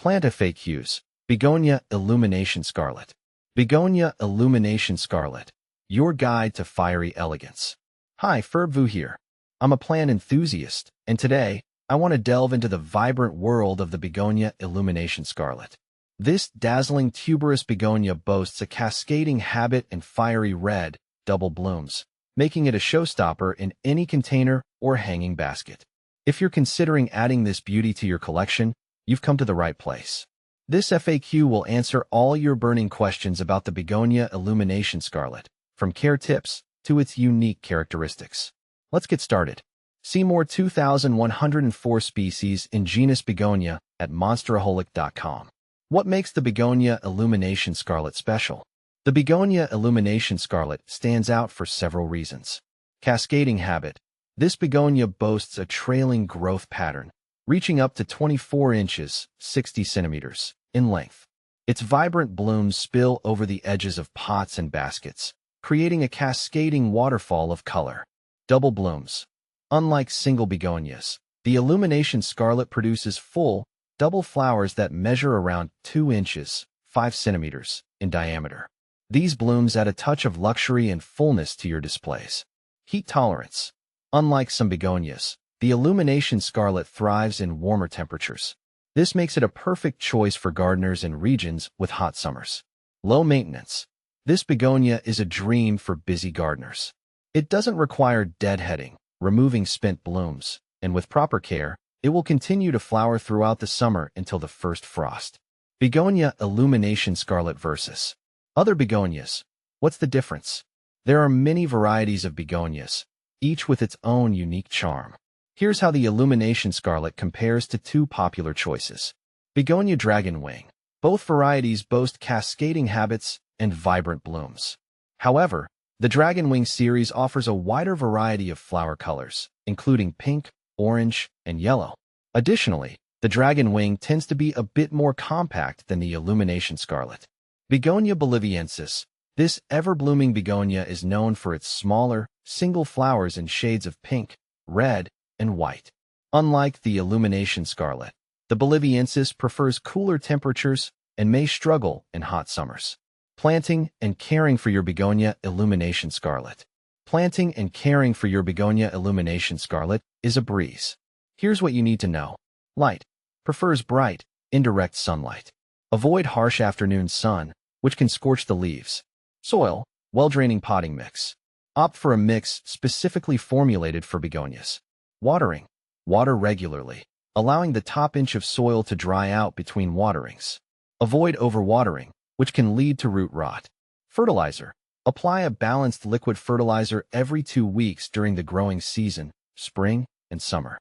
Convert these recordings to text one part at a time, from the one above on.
Plant FAQs. Begonia Illumination Scarlet. Begonia Illumination Scarlet, your guide to fiery elegance. Hi, Ferbvu here. I'm a plant enthusiast, and today, I want to delve into the vibrant world of the Begonia Illumination Scarlet. This dazzling tuberous begonia boasts a cascading habit and fiery red, double blooms, making it a showstopper in any container or hanging basket. If you're considering adding this beauty to your collection, you've come to the right place. This FAQ will answer all your burning questions about the Begonia Illumination Scarlet, from care tips to its unique characteristics. Let's get started. See more 2,104 species in genus Begonia at monsteraholic.com. What makes the Begonia Illumination Scarlet special? The Begonia Illumination Scarlet stands out for several reasons. Cascading habit. This begonia boasts a trailing growth pattern, reaching up to 24 inches, 60 centimeters, in length. Its vibrant blooms spill over the edges of pots and baskets, creating a cascading waterfall of color. Double blooms. Unlike single begonias, the Illumination Scarlet produces full, double flowers that measure around 2 inches, 5 centimeters, in diameter. These blooms add a touch of luxury and fullness to your displays. Heat tolerance. Unlike some begonias, the Illumination Scarlet thrives in warmer temperatures. This makes it a perfect choice for gardeners in regions with hot summers. Low maintenance. This begonia is a dream for busy gardeners. It doesn't require deadheading, removing spent blooms, and with proper care, it will continue to flower throughout the summer until the first frost. Begonia Illumination Scarlet versus other begonias. What's the difference? There are many varieties of begonias, each with its own unique charm. Here's how the Illumination Scarlet compares to two popular choices. Begonia Dragonwing. Both varieties boast cascading habits and vibrant blooms. However, the Dragonwing series offers a wider variety of flower colors, including pink, orange, and yellow. Additionally, the Dragonwing tends to be a bit more compact than the Illumination Scarlet. Begonia boliviensis. This ever-blooming begonia is known for its smaller, single flowers in shades of pink, red, and white. Unlike the Illumination Scarlet, the boliviensis prefers cooler temperatures and may struggle in hot summers. Planting and caring for your Begonia Illumination Scarlet. Planting and caring for your Begonia Illumination Scarlet is a breeze. Here's what you need to know. Light. Prefers bright, indirect sunlight. Avoid harsh afternoon sun, which can scorch the leaves. Soil. Well-draining potting mix. Opt for a mix specifically formulated for begonias. Watering. Water regularly, allowing the top inch of soil to dry out between waterings. Avoid overwatering, which can lead to root rot. Fertilizer. Apply a balanced liquid fertilizer every 2 weeks during the growing season, spring and summer.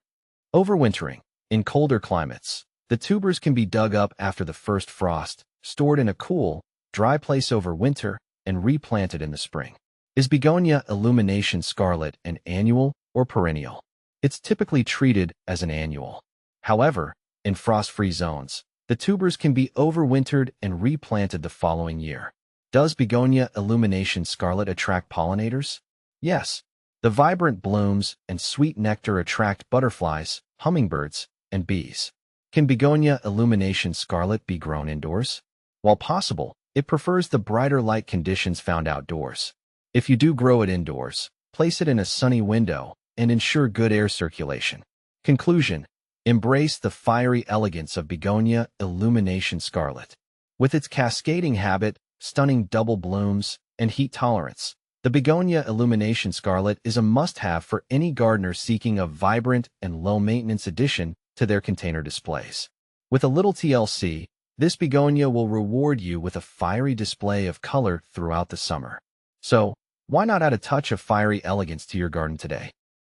Overwintering. In colder climates, the tubers can be dug up after the first frost, stored in a cool, dry place over winter, and replanted in the spring. Is Begonia Illumination Scarlet an annual or perennial? It's typically treated as an annual. However, in frost-free zones, the tubers can be overwintered and replanted the following year. Does Begonia Illumination Scarlet attract pollinators? Yes. The vibrant blooms and sweet nectar attract butterflies, hummingbirds, and bees. Can Begonia Illumination Scarlet be grown indoors? While possible, it prefers the brighter light conditions found outdoors. If you do grow it indoors, place it in a sunny window and ensure good air circulation. Conclusion. Embrace the fiery elegance of Begonia Illumination Scarlet. With its cascading habit, stunning double blooms, and heat tolerance, the Begonia Illumination Scarlet is a must-have for any gardener seeking a vibrant and low-maintenance addition to their container displays. With a little TLC, this begonia will reward you with a fiery display of color throughout the summer. So, why not add a touch of fiery elegance to your garden today?